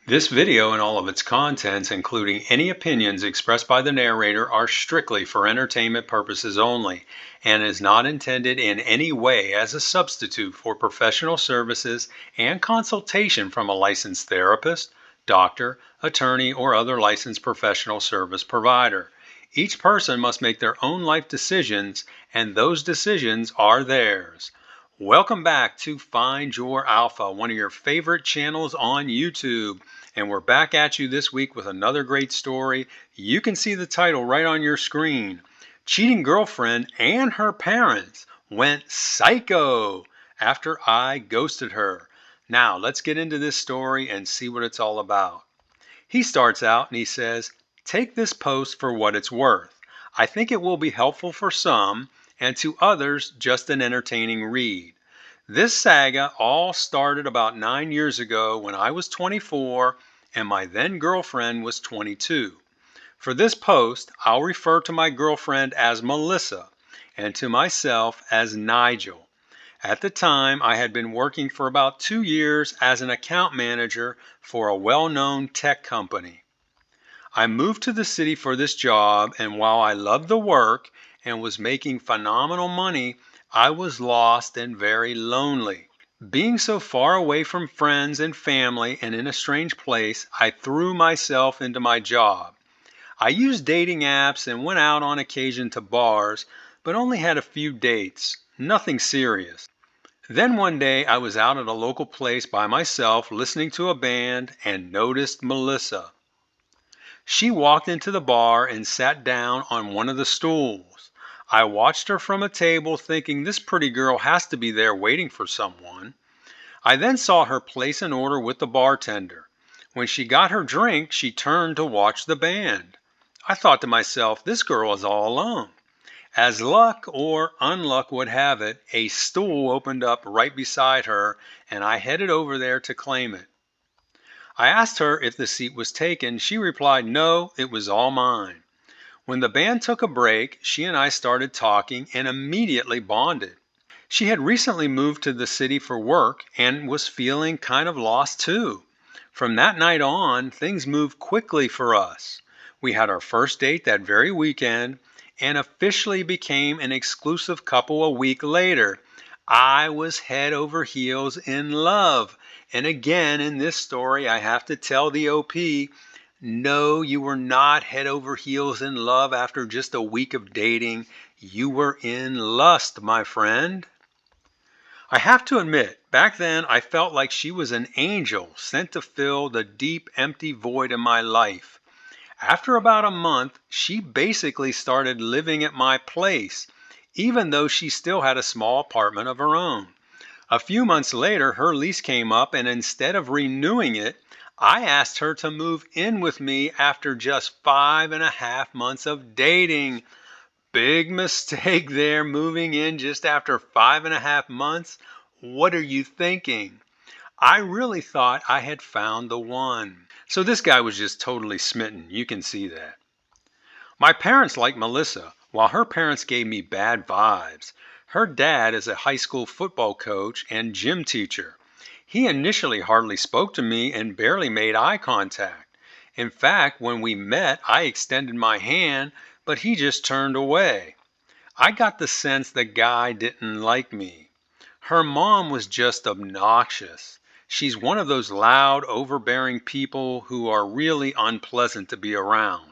This video and all of its contents, including any opinions expressed by the narrator, are strictly for entertainment purposes only and is not intended in any way as a substitute for professional services and consultation from a licensed therapist, doctor, attorney, or other licensed professional service provider. Each person must make their own life decisions, and those decisions are theirs. Welcome back to Find Your Alpha, one of your favorite channels on YouTube. And we're back at you this week with another great story. You can see the title right on your screen. Cheating girlfriend and her parents went psycho after I ghosted her. Now, let's get into this story and see what it's all about. He starts out and he says, "Take this post for what it's worth. I think it will be helpful for some, and to others, just an entertaining read. This saga all started about 9 years ago when I was 24 and my then girlfriend was 22. For this post, I'll refer to my girlfriend as Melissa and to myself as Nigel. At the time, I had been working for about 2 years as an account manager for a well-known tech company. I moved to the city for this job, and while I loved the work and was making phenomenal money, I was lost and very lonely. Being so far away from friends and family and in a strange place, I threw myself into my job. I used dating apps and went out on occasion to bars, but only had a few dates, nothing serious. Then one day I was out at a local place by myself listening to a band and noticed Melissa. She walked into the bar and sat down on one of the stools. I watched her from a table thinking this pretty girl has to be there waiting for someone. I then saw her place an order with the bartender. When she got her drink, she turned to watch the band. I thought to myself, this girl is all alone. As luck or unluck would have it, a stool opened up right beside her, and I headed over there to claim it. I asked her if the seat was taken. She replied, no, it was all mine. When the band took a break, she and I started talking and immediately bonded. She had recently moved to the city for work and was feeling kind of lost too. From that night on, things moved quickly for us. We had our first date that very weekend and officially became an exclusive couple a week later. I was head over heels in love. And again, in this story, I have to tell the OP, no, you were not head over heels in love after just a week of dating. You were in lust, my friend. I have to admit, back then I felt like she was an angel sent to fill the deep, empty void in my life. After about a month, she basically started living at my place, even though she still had a small apartment of her own. A few months later, her lease came up, and instead of renewing it, I asked her to move in with me after just 5.5 months of dating. Big mistake there, moving in just after 5.5 months. What are you thinking? I really thought I had found the one. So this guy was just totally smitten. You can see that. My parents like Melissa, while her parents gave me bad vibes. Her dad is a high school football coach and gym teacher. He initially hardly spoke to me and barely made eye contact. In fact, when we met, I extended my hand, but he just turned away. I got the sense the guy didn't like me. Her mom was just obnoxious. She's one of those loud, overbearing people who are really unpleasant to be around.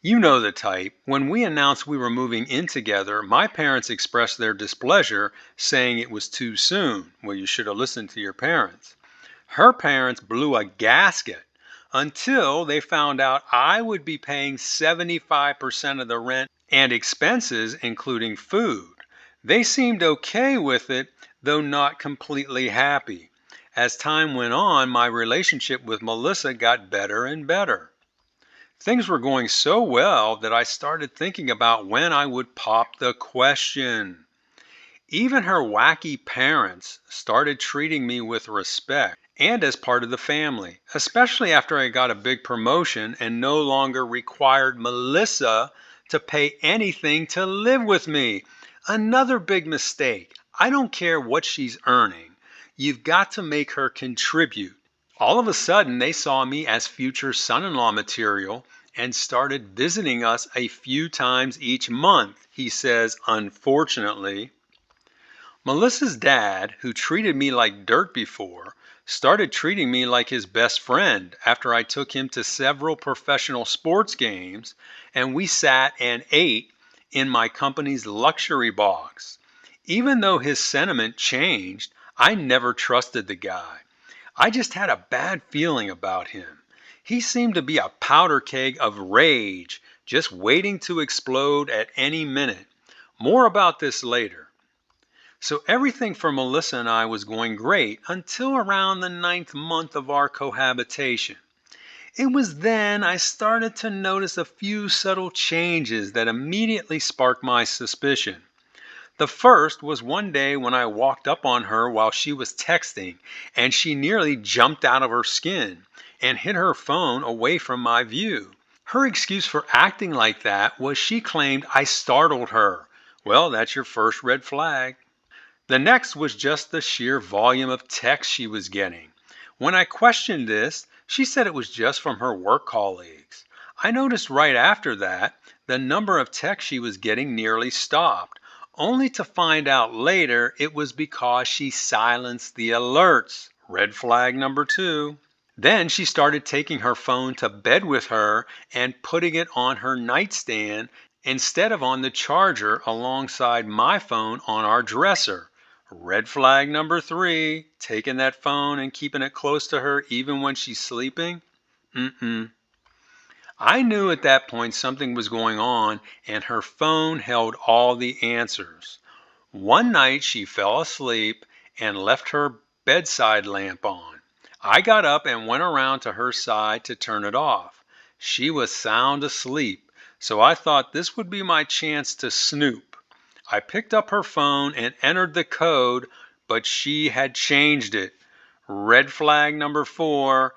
You know the type. When we announced we were moving in together, my parents expressed their displeasure, saying it was too soon. Well, you should have listened to your parents. Her parents blew a gasket until they found out I would be paying 75% of the rent and expenses, including food. They seemed okay with it, though not completely happy. As time went on, my relationship with Melissa got better and better. Things were going so well that I started thinking about when I would pop the question. Even her wacky parents started treating me with respect and as part of the family, especially after I got a big promotion and no longer required Melissa to pay anything to live with me. Another big mistake. I don't care what she's earning. You've got to make her contribute. All of a sudden, they saw me as future son in law material and started visiting us a few times each month, he says, unfortunately. Melissa's dad, who treated me like dirt before, started treating me like his best friend after I took him to several professional sports games and we sat and ate in my company's luxury box. Even though his sentiment changed, I never trusted the guy. I just had a bad feeling about him. He seemed to be a powder keg of rage, just waiting to explode at any minute. More about this later. So everything for Melissa and I was going great until around the ninth month of our cohabitation. It was then I started to notice a few subtle changes that immediately sparked my suspicion. The first was one day when I walked up on her while she was texting and she nearly jumped out of her skin and hid her phone away from my view. Her excuse for acting like that was she claimed I startled her. Well, that's your first red flag. The next was just the sheer volume of text she was getting. When I questioned this, she said it was just from her work colleagues. I noticed right after that the number of texts she was getting nearly stopped, only to find out later it was because she silenced the alerts. Red flag number two. Then she started taking her phone to bed with her and putting it on her nightstand instead of on the charger alongside my phone on our dresser. Red flag number three, taking that phone and keeping it close to her even when she's sleeping. Mm-mm. I knew at that point something was going on and her phone held all the answers. One night she fell asleep and left her bedside lamp on. I got up and went around to her side to turn it off. She was sound asleep, so I thought this would be my chance to snoop. I picked up her phone and entered the code, but she had changed it. Red flag number four.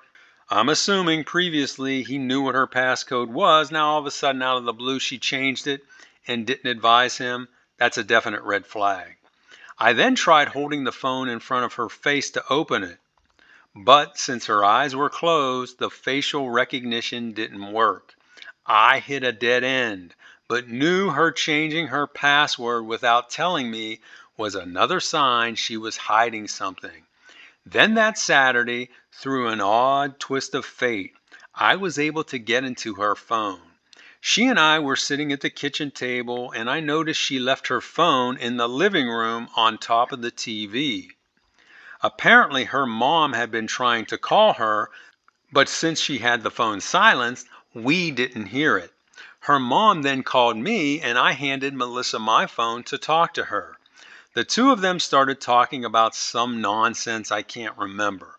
I'm assuming previously he knew what her passcode was. Now all of a sudden out of the blue she changed it and didn't advise him. That's a definite red flag. I then tried holding the phone in front of her face to open it. But since her eyes were closed, the facial recognition didn't work. I hit a dead end, but knew her changing her password without telling me was another sign she was hiding something. Then that Saturday, through an odd twist of fate, I was able to get into her phone. She and I were sitting at the kitchen table, and I noticed she left her phone in the living room on top of the TV. Apparently, her mom had been trying to call her, but since she had the phone silenced, we didn't hear it. Her mom then called me, and I handed Melissa my phone to talk to her. The two of them started talking about some nonsense I can't remember,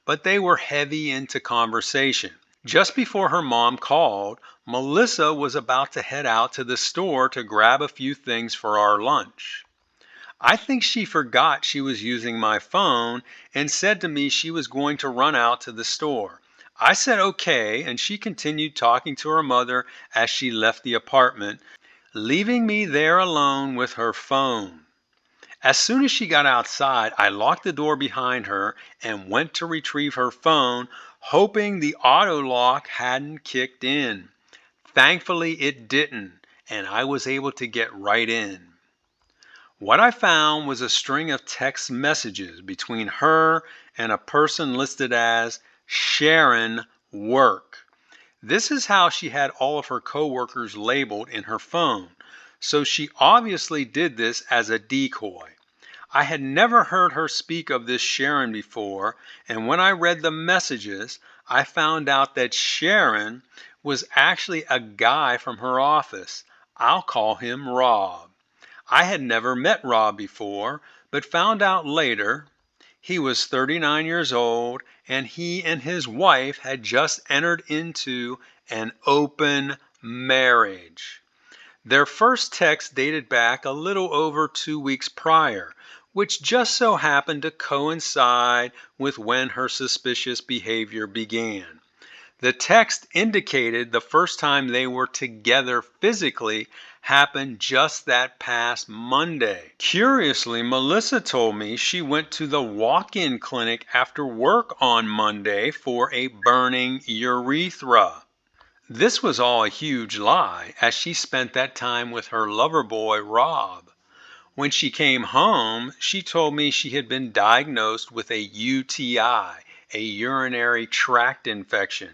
but they were heavy into conversation. Just before her mom called, Melissa was about to head out to the store to grab a few things for our lunch. I think she forgot she was using my phone and said to me she was going to run out to the store. I said okay, and she continued talking to her mother as she left the apartment, leaving me there alone with her phone. As soon as she got outside, I locked the door behind her and went to retrieve her phone, hoping the auto lock hadn't kicked in. Thankfully, it didn't, and I was able to get right in. What I found was a string of text messages between her and a person listed as Sharon Work. This is how she had all of her coworkers labeled in her phone, so she obviously did this as a decoy. I had never heard her speak of this Sharon before, and when I read the messages, I found out that Sharon was actually a guy from her office. I'll call him Rob. I had never met Rob before, but found out later he was 39 years old and he and his wife had just entered into an open marriage. Their first text dated back a little over 2 weeks prior, which just so happened to coincide with when her suspicious behavior began. The text indicated the first time they were together physically happened just that past Monday. Curiously, Melissa told me she went to the walk-in clinic after work on Monday for a burning urethra. This was all a huge lie, as she spent that time with her lover boy, Rob. When she came home, she told me she had been diagnosed with a UTI, a urinary tract infection,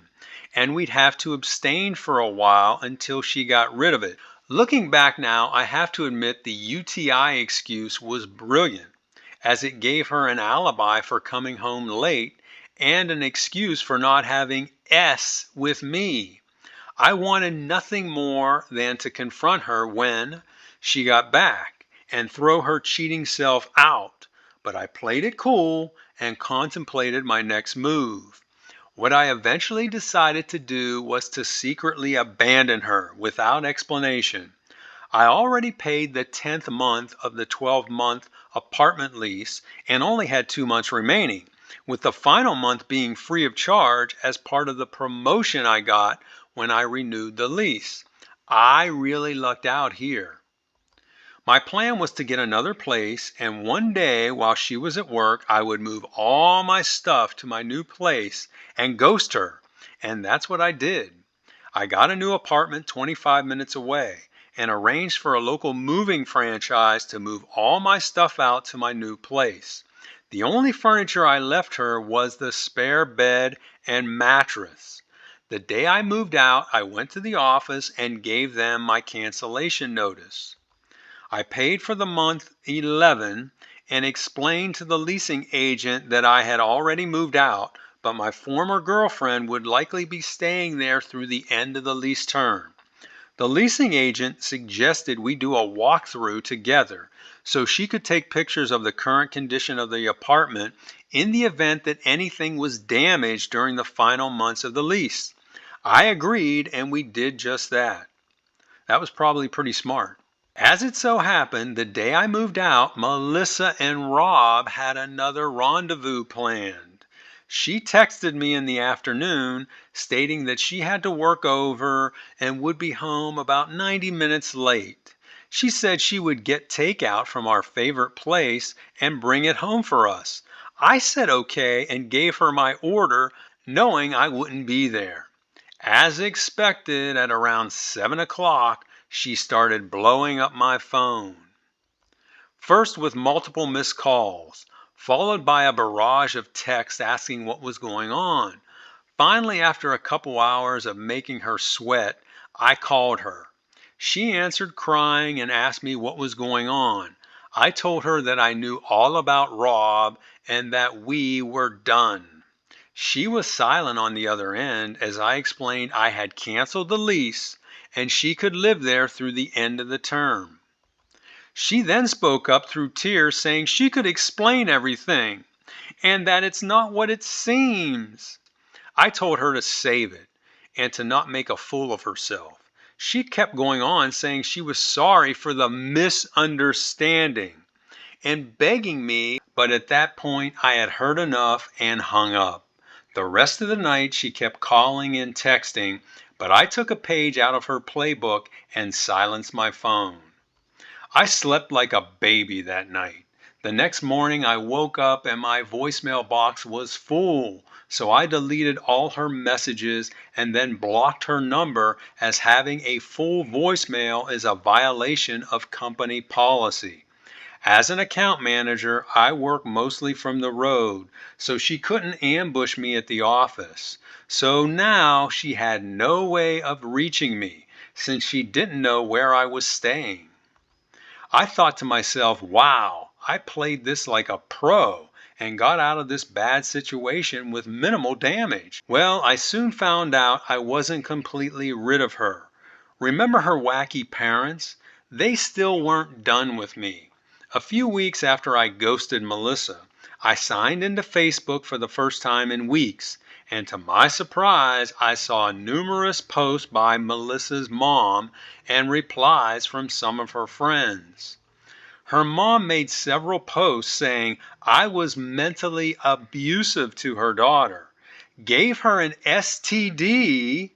and we'd have to abstain for a while until she got rid of it. Looking back now, I have to admit the UTI excuse was brilliant, as it gave her an alibi for coming home late and an excuse for not having S with me. I wanted nothing more than to confront her when she got back and throw her cheating self out, but I played it cool and contemplated my next move. What I eventually decided to do was to secretly abandon her without explanation. I already paid the 10th month of the 12-month apartment lease and only had 2 months remaining, with the final month being free of charge as part of the promotion I got when I renewed the lease. I really lucked out here. My plan was to get another place, and one day while she was at work, I would move all my stuff to my new place and ghost her. And that's what I did. I got a new apartment 25 minutes away and arranged for a local moving franchise to move all my stuff out to my new place. The only furniture I left her was the spare bed and mattress. The day I moved out, I went to the office and gave them my cancellation notice. I paid for the month 11 and explained to the leasing agent that I had already moved out, but my former girlfriend would likely be staying there through the end of the lease term. The leasing agent suggested we do a walkthrough together so she could take pictures of the current condition of the apartment in the event that anything was damaged during the final months of the lease. I agreed and we did just that. That was probably pretty smart. As it so happened, the day I moved out, Melissa and Rob had another rendezvous planned. She texted me in the afternoon stating that she had to work over and would be home about 90 minutes late. She said she would get takeout from our favorite place and bring it home for us. I said okay and gave her my order, knowing I wouldn't be there. As expected, at around 7 o'clock, she started blowing up my phone. First with multiple missed calls, followed by a barrage of texts asking what was going on. Finally, after a couple hours of making her sweat, I called her. She answered crying and asked me what was going on. I told her that I knew all about Rob and that we were done. She was silent on the other end as I explained I had canceled the lease and she could live there through the end of the term. She then spoke up through tears saying she could explain everything and that it's not what it seems. I told her to save it and to not make a fool of herself. She kept going on saying she was sorry for the misunderstanding and begging me, but at that point I had heard enough and hung up. The rest of the night she kept calling and texting, but I took a page out of her playbook and silenced my phone. I slept like a baby that night. The next morning I woke up and my voicemail box was full, so I deleted all her messages and then blocked her number, as having a full voicemail is a violation of company policy. As an account manager, I work mostly from the road, so she couldn't ambush me at the office. So now she had no way of reaching me since she didn't know where I was staying. I thought to myself, wow, I played this like a pro and got out of this bad situation with minimal damage. Well, I soon found out I wasn't completely rid of her. Remember her wacky parents? They still weren't done with me. A few weeks after I ghosted Melissa, I signed into Facebook for the first time in weeks, and to my surprise, I saw numerous posts by Melissa's mom and replies from some of her friends. Her mom made several posts saying I was mentally abusive to her daughter, gave her an STD,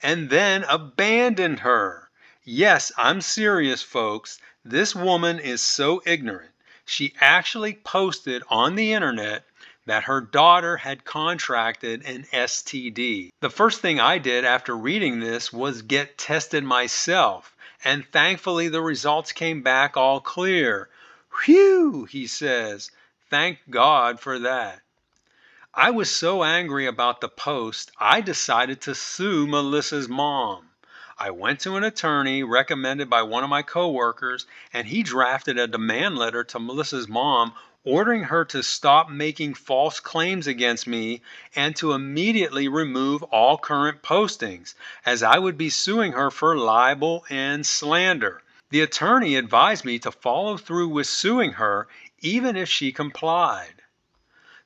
and then abandoned her. Yes, I'm serious, folks. This woman is so ignorant. She actually posted on the internet that her daughter had contracted an STD. The first thing I did after reading this was get tested myself, and thankfully the results came back all clear. Whew, he says. Thank God for that. I was so angry about the post, I decided to sue Melissa's mom. I went to an attorney recommended by one of my coworkers, and he drafted a demand letter to Melissa's mom ordering her to stop making false claims against me and to immediately remove all current postings, as I would be suing her for libel and slander. The attorney advised me to follow through with suing her even if she complied.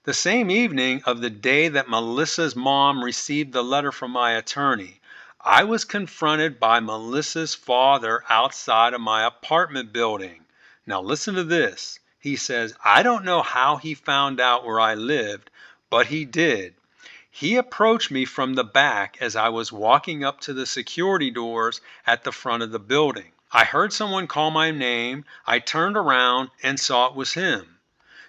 The same evening of the day that Melissa's mom received the letter from my attorney, I was confronted by Melissa's father outside of my apartment building. Now listen to this. He says, I don't know how he found out where I lived, but he did. He approached me from the back as I was walking up to the security doors at the front of the building. I heard someone call my name. I turned around and saw it was him.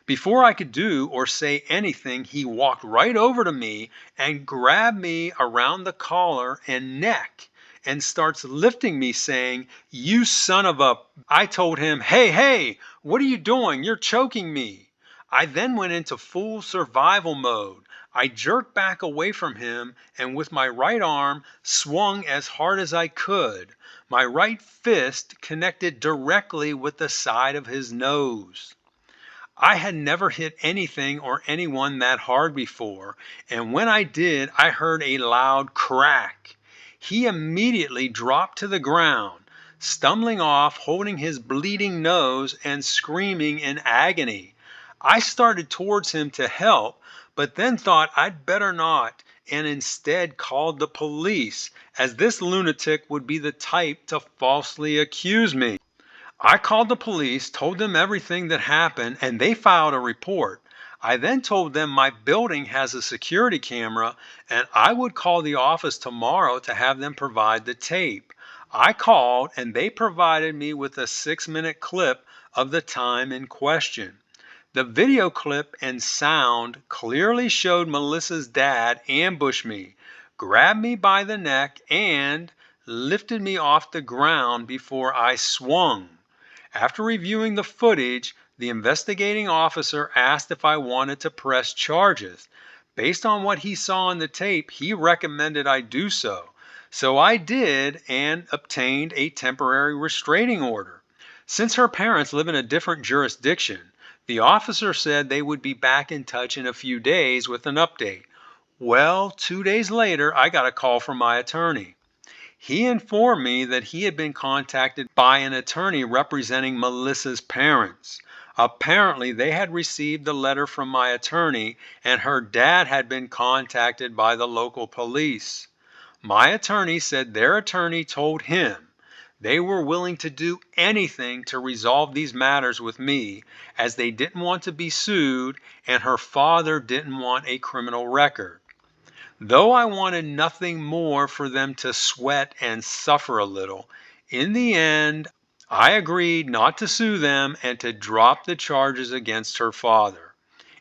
Before I could do or say anything, he walked right over to me and grabbed me around the collar and neck and starts lifting me saying, "You son of a..." I told him, hey, what are you doing? You're choking me." I then went into full survival mode. I jerked back away from him and with my right arm swung as hard as I could. My right fist connected directly with the side of his nose. I had never hit anything or anyone that hard before, and when I did, I heard a loud crack. He immediately dropped to the ground, stumbling off, holding his bleeding nose and screaming in agony. I started towards him to help, but then thought I'd better not, and instead called the police, as this lunatic would be the type to falsely accuse me. I called the police, told them everything that happened, and they filed a report. I then told them my building has a security camera and I would call the office tomorrow to have them provide the tape. I called and they provided me with a 6-minute clip of the time in question. The video clip and sound clearly showed Melissa's dad ambush me, grab me by the neck, and lifted me off the ground before I swung. After reviewing the footage, the investigating officer asked if I wanted to press charges. Based on what he saw on the tape, he recommended I do so. So I did and obtained a temporary restraining order. Since her parents live in a different jurisdiction, the officer said they would be back in touch in a few days with an update. Well, 2 days later, I got a call from my attorney. He informed me that he had been contacted by an attorney representing Melissa's parents. Apparently, they had received the letter from my attorney and her dad had been contacted by the local police. My attorney said their attorney told him they were willing to do anything to resolve these matters with me, as they didn't want to be sued and her father didn't want a criminal record. Though I wanted nothing more for them to sweat and suffer a little, in the end, I agreed not to sue them and to drop the charges against her father.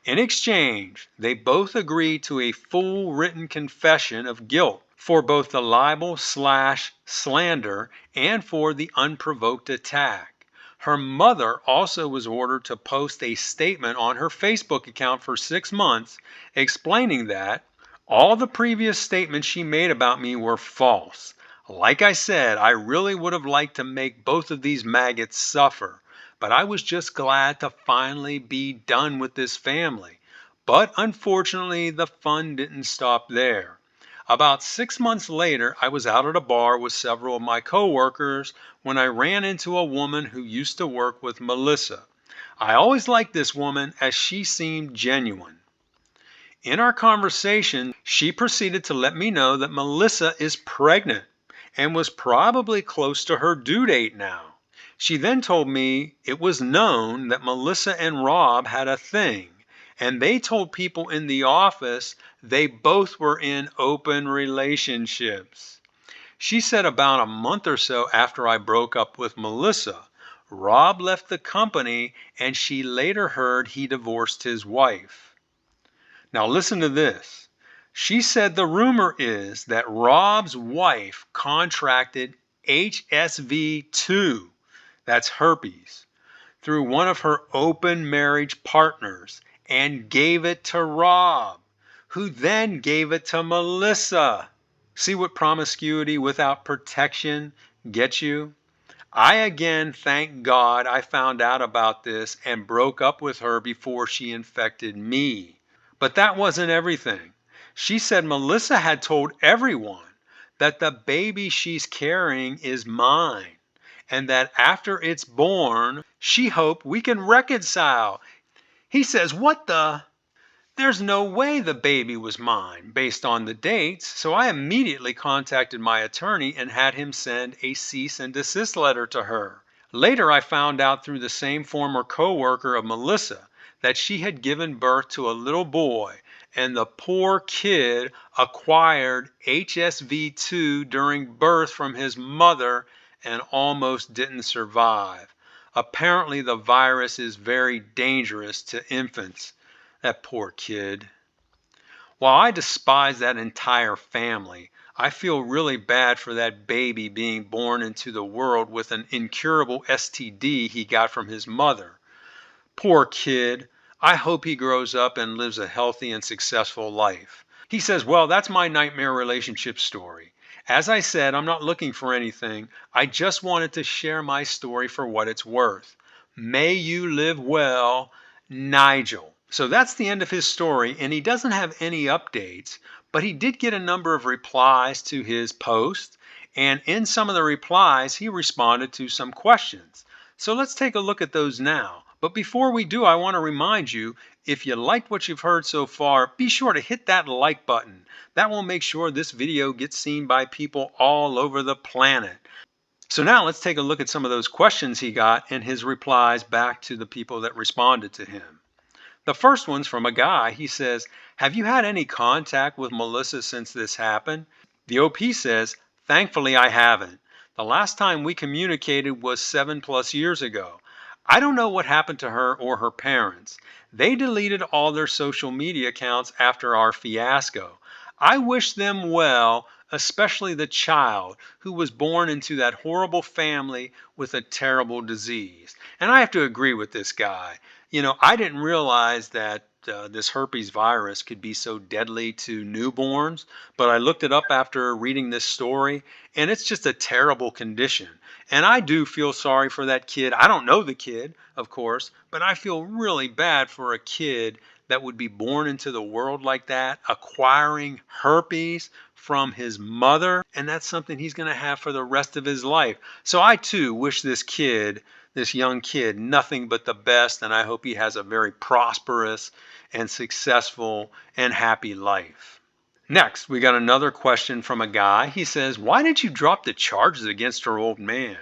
In exchange, they both agreed to a full written confession of guilt for both the libel/slander and for the unprovoked attack. Her mother also was ordered to post a statement on her Facebook account for 6 months explaining that all the previous statements she made about me were false. Like I said, I really would have liked to make both of these maggots suffer, but I was just glad to finally be done with this family. But unfortunately, the fun didn't stop there. About 6 months later, I was out at a bar with several of my coworkers when I ran into a woman who used to work with Melissa. I always liked this woman as she seemed genuine. In our conversation, she proceeded to let me know that Melissa is pregnant and was probably close to her due date now. She then told me it was known that Melissa and Rob had a thing, And they told people in the office they both were in open relationships. She said about a month or so after I broke up with Melissa, Rob left the company and she later heard he divorced his wife. Now listen to this. She said the rumor is that Rob's wife contracted HSV-2, that's herpes, through one of her open marriage partners and gave it to Rob, who then gave it to Melissa. See what promiscuity without protection gets you? I again thank God I found out about this and broke up with her before she infected me. But that wasn't everything. She said Melissa had told everyone that the baby she's carrying is mine and that after it's born, she hoped we can reconcile. He says, "What the?" There's no way the baby was mine based on the dates, so I immediately contacted my attorney and had him send a cease and desist letter to her. Later, I found out through the same former coworker of Melissa that she had given birth to a little boy, and the poor kid acquired HSV-2 during birth from his mother and almost didn't survive. Apparently, the virus is very dangerous to infants. That poor kid. While I despise that entire family, I feel really bad for that baby being born into the world with an incurable STD he got from his mother. Poor kid. I hope he grows up and lives a healthy and successful life. He says, well, that's my nightmare relationship story. As I said, I'm not looking for anything. I just wanted to share my story for what it's worth. May you live well, Nigel. So that's the end of his story, and he doesn't have any updates, but he did get a number of replies to his post, and in some of the replies, he responded to some questions. So let's take a look at those now. But before we do, I want to remind you, if you liked what you've heard so far, be sure to hit that like button. That will make sure this video gets seen by people all over the planet. So now let's take a look at some of those questions he got and his replies back to the people that responded to him. The first one's from a guy. He says, have you had any contact with Melissa since this happened? The OP says, thankfully I haven't. The last time we communicated was 7+ years ago. I don't know what happened to her or her parents. They deleted all their social media accounts after our fiasco. I wish them well, especially the child who was born into that horrible family with a terrible disease. And I have to agree with this guy. You know, I didn't realize that this herpes virus could be so deadly to newborns, but I looked it up after reading this story, and it's just a terrible condition. And I do feel sorry for that kid. I don't know the kid, of course, but I feel really bad for a kid that would be born into the world like that, acquiring herpes from his mother, and that's something he's going to have for the rest of his life. So I too wish this young kid, nothing but the best, and I hope he has a very prosperous and successful and happy life. Next, we got another question from a guy. He says, why did you drop the charges against her old man?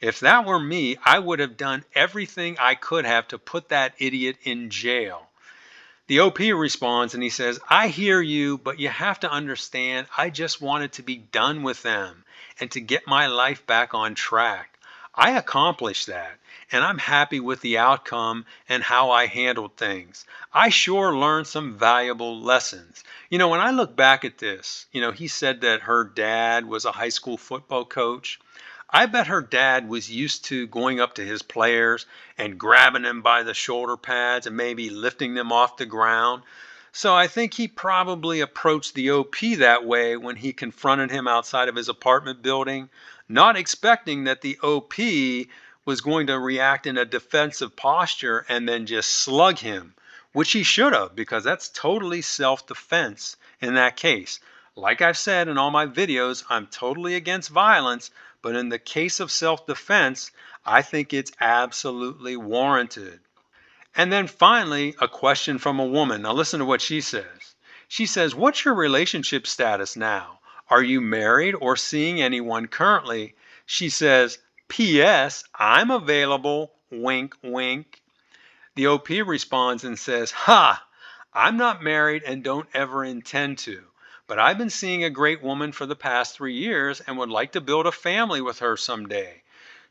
If that were me, I would have done everything I could have to put that idiot in jail. The OP responds and he says, I hear you, but you have to understand, I just wanted to be done with them and to get my life back on track. I accomplished that, and I'm happy with the outcome and how I handled things. I sure learned some valuable lessons. You know, when I look back at this, you know, he said that her dad was a high school football coach. I bet her dad was used to going up to his players and grabbing them by the shoulder pads and maybe lifting them off the ground. So I think he probably approached the OP that way when he confronted him outside of his apartment building, not expecting that the OP was going to react in a defensive posture and then just slug him, which he should have, because that's totally self-defense in that case. Like I've said in all my videos, I'm totally against violence, but in the case of self-defense, I think it's absolutely warranted. And then finally, a question from a woman. Now listen to what she says. She says, what's your relationship status now? Are you married or seeing anyone currently? She says, P.S. I'm available, wink, wink. The OP responds and says, ha! I'm not married and don't ever intend to, but I've been seeing a great woman for the past 3 years and would like to build a family with her someday.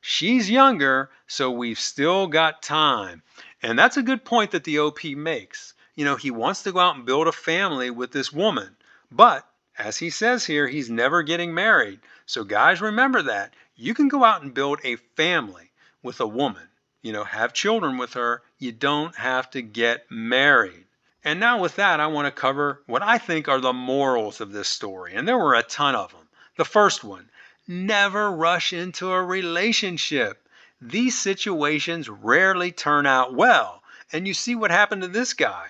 She's younger, so we've still got time. And that's a good point that the OP makes. He wants to go out and build a family with this woman, but as he says here, he's never getting married. So, guys, remember that. You can go out and build a family with a woman, have children with her. You don't have to get married. And now, with that, I want to cover what I think are the morals of this story. And there were a ton of them. The first one: never rush into a relationship. These situations rarely turn out well. And you see what happened to this guy.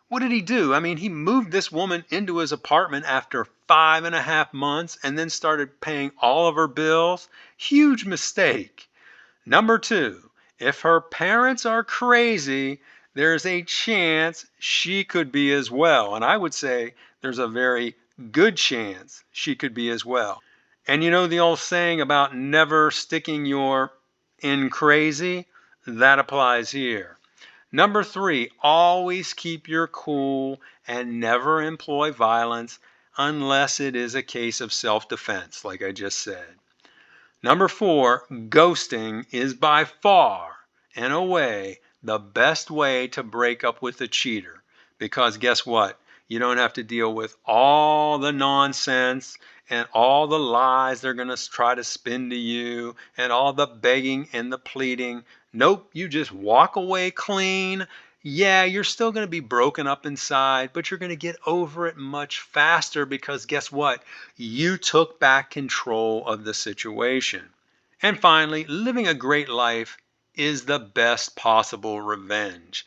What did he do? I mean, he moved this woman into his apartment after 5.5 months and then started paying all of her bills. Huge mistake. Number two, if her parents are crazy, there's a chance she could be as well. And I would say there's a very good chance she could be as well. And you know the old saying about never sticking your in crazy? That applies here. Number three, always keep your cool and never employ violence unless it is a case of self defense, like I just said. Number four, ghosting is by far and away the best way to break up with a cheater. Because guess what? You don't have to deal with all the nonsense and all the lies they're going to try to spin to you and all the begging and the pleading. Nope, you just walk away clean. Yeah, you're still going to be broken up inside, but you're going to get over it much faster because guess what? You took back control of the situation. And finally, living a great life is the best possible revenge.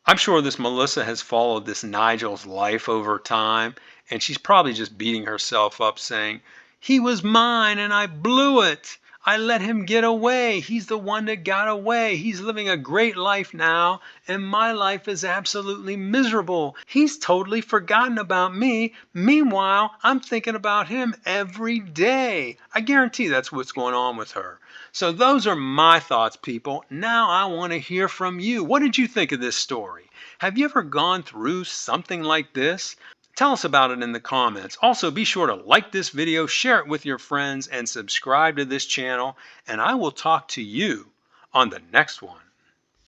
I'm sure this Melissa has followed this Nigel's life over time, and she's probably just beating herself up saying, he was mine and I blew it. I let him get away. He's the one that got away. He's living a great life now, and my life is absolutely miserable. He's totally forgotten about me. Meanwhile, I'm thinking about him every day. I guarantee that's what's going on with her. So those are my thoughts, people. Now I want to hear from you. What did you think of this story? Have you ever gone through something like this? Tell us about it in the comments. Also, be sure to like this video, share it with your friends, and subscribe to this channel. And I will talk to you on the next one.